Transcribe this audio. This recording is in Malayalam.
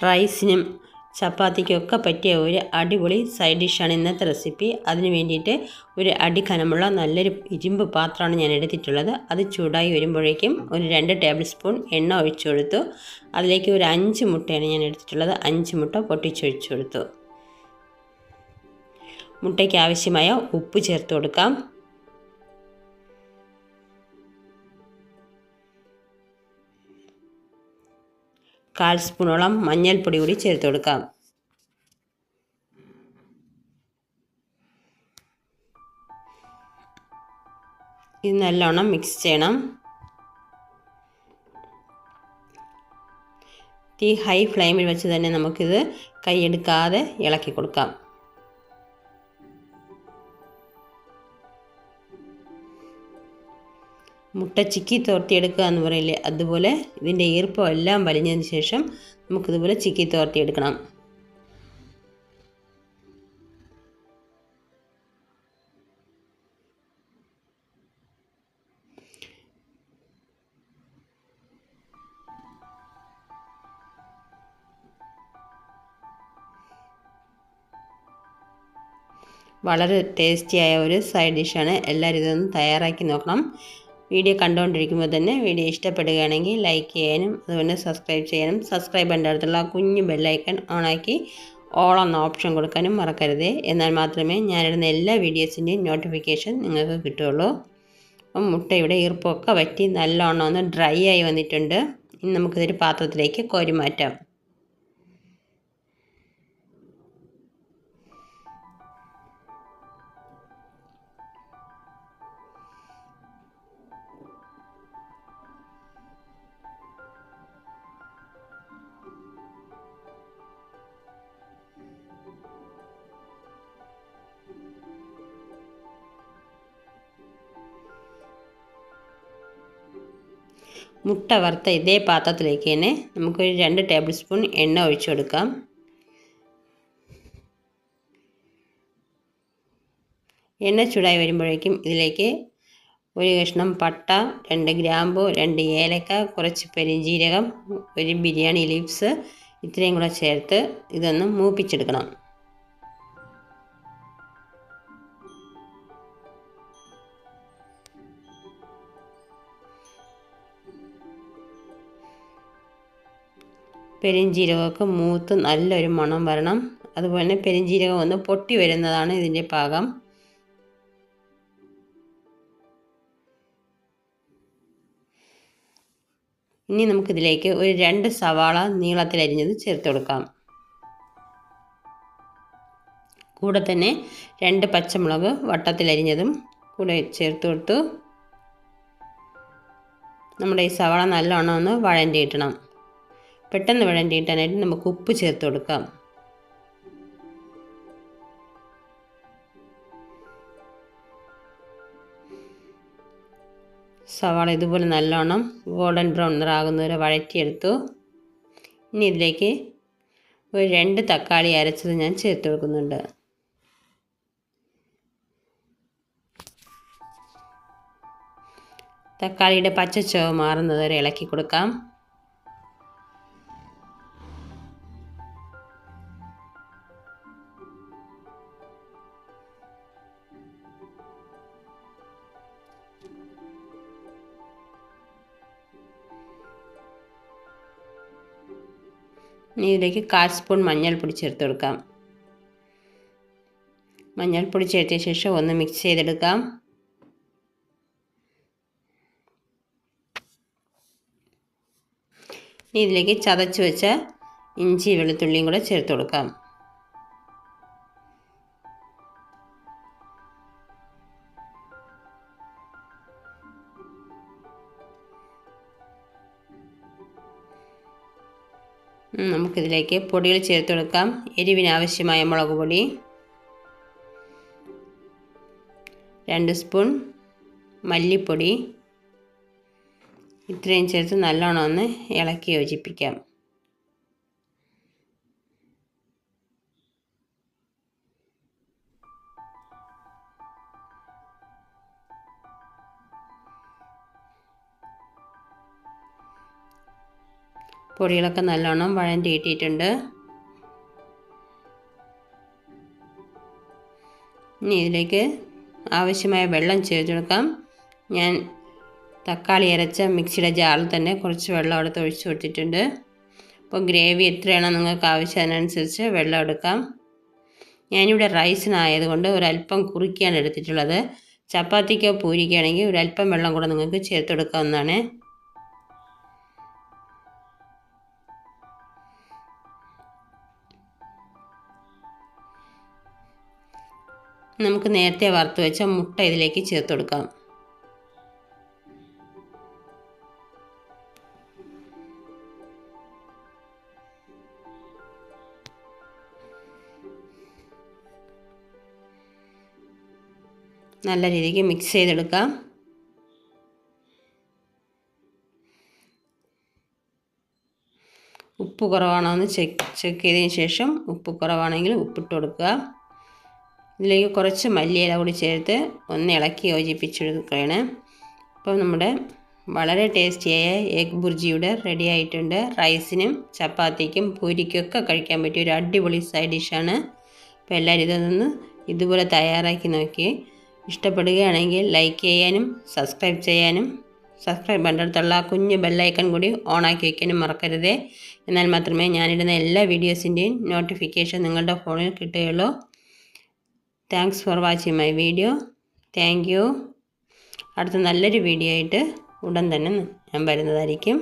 റൈസിനും ചപ്പാത്തിക്കൊക്കെ പറ്റിയ ഒരു അടിപൊളി സൈഡ് ഡിഷാണ് ഇന്നത്തെ റെസിപ്പി. അതിന് വേണ്ടിയിട്ട് ഒരു അടി കനമുള്ള നല്ലൊരു ഇരുമ്പ് പാത്രമാണ് ഞാൻ എടുത്തിട്ടുള്ളത്. അത് ചൂടായി വരുമ്പോഴേക്കും ഒരു 2 ടേബിൾ സ്പൂൺ എണ്ണ ഒഴിച്ചു കൊടുത്തു. അതിലേക്ക് ഒരു 5 മുട്ടയാണ് ഞാൻ എടുത്തിട്ടുള്ളത്. 5 മുട്ട പൊട്ടിച്ചൊഴിച്ചു കൊടുത്തു. മുട്ടയ്ക്ക് ആവശ്യമായ ഉപ്പ് ചേർത്ത് കൊടുക്കാം. കാൽ സ്പൂണോളം മഞ്ഞൾപ്പൊടി കൂടി ചേർത്ത് കൊടുക്കാം. ഇത് നല്ലോണം മിക്സ് ചെയ്യണം. തീ ഹൈ ഫ്ലെയിമിൽ വെച്ച് തന്നെ നമുക്കിത് കൈയെടുക്കാതെ ഇളക്കി കൊടുക്കാം. മുട്ട ചിക്കി തോർത്തിയെടുക്കുക എന്ന് പറയില്ലേ, അതുപോലെ ഇതിൻ്റെ ഈർപ്പം എല്ലാം വലിഞ്ഞതിന് ശേഷം നമുക്കിതുപോലെ ചിക്കി തോർത്തിയെടുക്കണം. വളരെ ടേസ്റ്റിയായ ഒരു സൈഡ് ഡിഷാണ്. എല്ലാവരും ഇതൊന്ന് തയ്യാറാക്കി നോക്കണം. വീഡിയോ കണ്ടുകൊണ്ടിരിക്കുമ്പോൾ തന്നെ വീഡിയോ ഇഷ്ടപ്പെടുകയാണെങ്കിൽ ലൈക്ക് ചെയ്യാനും അതുപോലെ സബ്സ്ക്രൈബ് ചെയ്യാനും, സബ്സ്ക്രൈബിൻ്റെ അടുത്തുള്ള കുഞ്ഞു ബെല്ലൈക്കൺ ഓണാക്കി ഓൾ എന്ന ഓപ്ഷൻ കൊടുക്കാനും മറക്കരുത്. എന്നാൽ മാത്രമേ ഞാനിടുന്ന എല്ലാ വീഡിയോസിൻ്റെയും നോട്ടിഫിക്കേഷൻ നിങ്ങൾക്ക് കിട്ടുകയുള്ളൂ. അപ്പം മുട്ടയുടെ ഈർപ്പമൊക്കെ വറ്റി നല്ലോണം ഒന്ന് ഡ്രൈ ആയി വന്നിട്ടുണ്ട്. ഇനി നമുക്കിതൊരു പാത്രത്തിലേക്ക് കോരി മാറ്റാം. മുട്ട വറുത്ത ഇതേ പാത്രത്തിലേക്ക് തന്നെ നമുക്കൊരു 2 ടേബിൾ സ്പൂൺ എണ്ണ ഒഴിച്ചു കൊടുക്കാം. എണ്ണ ചൂടായി വരുമ്പോഴേക്കും ഇതിലേക്ക് ഒരു കഷ്ണം പട്ട, 2 ഗ്രാമ്പു, 2 ഏലക്ക, കുറച്ച് പെരുംജീരകം, ഒരു ബിരിയാണി ലീവ്സ് ഇത്രയും കൂടെ ചേർത്ത് ഇതൊന്ന് മൂപ്പിച്ചെടുക്കണം. പെരുംജീരകമൊക്കെ മൂത്ത് നല്ലൊരു മണം വരണം. അതുപോലെ തന്നെ പെരുംജീരകം ഒന്ന് പൊട്ടി വരുന്നതാണ് ഇതിൻ്റെ പാകം. ഇനി നമുക്കിതിലേക്ക് ഒരു 2 സവാള നീളത്തിലരിഞ്ഞത് ചേർത്ത് കൊടുക്കാം. കൂടെ തന്നെ 2 പച്ചമുളക് വട്ടത്തിലരിഞ്ഞതും കൂടെ ചേർത്ത് കൊടുത്തു. നമ്മുടെ ഈ സവാള നല്ലോണം ഒന്ന് വഴണ്ടി കിട്ടണം. പെട്ടെന്ന് വഴണ്ടി കിട്ടാനായിട്ട് നമുക്ക് ഉപ്പ് ചേർത്ത് കൊടുക്കാം. സവാള ഇതുപോലെ നല്ലോണം ഗോൾഡൻ ബ്രൗൺ നിറാകുന്നവരെ വഴറ്റിയെടുത്തു. ഇനി ഇതിലേക്ക് ഒരു 2 തക്കാളി അരച്ചത് ഞാൻ ചേർത്ത് കൊടുക്കുന്നുണ്ട്. തക്കാളിയുടെ പച്ച ചുവ മാറുന്നതുവരെ ഇളക്കി കൊടുക്കാം. ഇനി ഇതിലേക്ക് 1/4 സ്പൂൺ മഞ്ഞൾപ്പൊടി ചേർത്ത് കൊടുക്കാം. മഞ്ഞൾപ്പൊടി ചേർത്ത ശേഷം ഒന്ന് മിക്സ് ചെയ്തെടുക്കാം. ഇനി ഇതിലേക്ക് ചതച്ച് വെച്ച ഇഞ്ചി വെളുത്തുള്ളിയും കൂടെ ചേർത്ത് കൊടുക്കാം. നമുക്കിതിലേക്ക് പൊടികൾ ചേർത്ത് കൊടുക്കാം. എരിവിനാവശ്യമായ മുളക് പൊടി, 2 സ്പൂൺ മല്ലിപ്പൊടി, ഇത്രയും ചേർത്ത് നല്ലോണം ഒന്ന് ഇളക്കി യോജിപ്പിക്കാം. പൊടികളൊക്കെ നല്ലോണം വഴറ്റി ഇട്ടിട്ടുണ്ട്. ഇനി ഇതിലേക്ക് ആവശ്യമായ വെള്ളം ചേർത്ത് കൊടുക്കാം. ഞാൻ തക്കാളി അരച്ച മിക്സിയുടെ ജാറിൽ തന്നെ കുറച്ച് വെള്ളം എടുത്ത് ഒഴിച്ച് കൊടുത്തിട്ടുണ്ട്. അപ്പോൾ ഗ്രേവി എത്രയാണോ നിങ്ങൾക്ക് ആവശ്യം അതിനനുസരിച്ച് വെള്ളം എടുക്കാം. ഞാനിവിടെ റൈസിനായതുകൊണ്ട് ഒരല്പം കുറുക്കിയാണ് എടുത്തിട്ടുള്ളത്. ചപ്പാത്തിക്കോ പൂരിക്കാണെങ്കിൽ ഒരല്പം വെള്ളം കൂടെ നിങ്ങൾക്ക് ചേർത്തെടുക്കാവുന്നതാണ്. നമുക്ക് നേരത്തെ വറുത്ത് വെച്ച മുട്ട ഇതിലേക്ക് ചേർത്ത് കൊടുക്കാം. നല്ല രീതിക്ക് മിക്സ് ചെയ്തെടുക്കാം. ഉപ്പ് കുറവാണോ എന്ന് ചെക്ക് ചെയ്തതിന് ശേഷം ഉപ്പ് കുറവാണെങ്കിൽ ഉപ്പിട്ട് കൊടുക്കുക. ഇതിലേക്ക് കുറച്ച് മല്ലിയില കൂടി ചേർത്ത് ഒന്ന് ഇളക്കി യോജിപ്പിച്ചെടുക്കുകയാണ്. അപ്പോൾ നമ്മുടെ വളരെ ടേസ്റ്റിയായ എഗ് ബുർജിയുടെ റെഡി ആയിട്ടുണ്ട്. റൈസിനും ചപ്പാത്തിക്കും പൂരിക്കൊക്കെ കഴിക്കാൻ പറ്റിയ ഒരു അടിപൊളി സൈഡ് ഡിഷാണ്. അപ്പോൾ എല്ലാവരും ഇതുപോലെ തയ്യാറാക്കി നോക്കി ഇഷ്ടപ്പെടുകയാണെങ്കിൽ ലൈക്ക് ചെയ്യാനും സബ്സ്ക്രൈബ് ചെയ്യാനും സബ്സ്ക്രൈബ് ബട്ടണിലുള്ള കുഞ്ഞ് ബെല്ലൈക്കൺ കൂടി ഓണാക്കി വയ്ക്കാനും മറക്കരുതേ. എന്നാൽ മാത്രമേ ഞാനിടുന്ന എല്ലാ വീഡിയോസിൻ്റെയും നോട്ടിഫിക്കേഷൻ നിങ്ങളുടെ ഫോണിൽ കിട്ടുകയുള്ളൂ. Thanks for watching my video. Thank you. അടുത്ത നല്ലൊരു വീഡിയോ ആയിട്ട് ഉടൻ തന്നെ ഞാൻ വരുന്നതായിരിക്കും.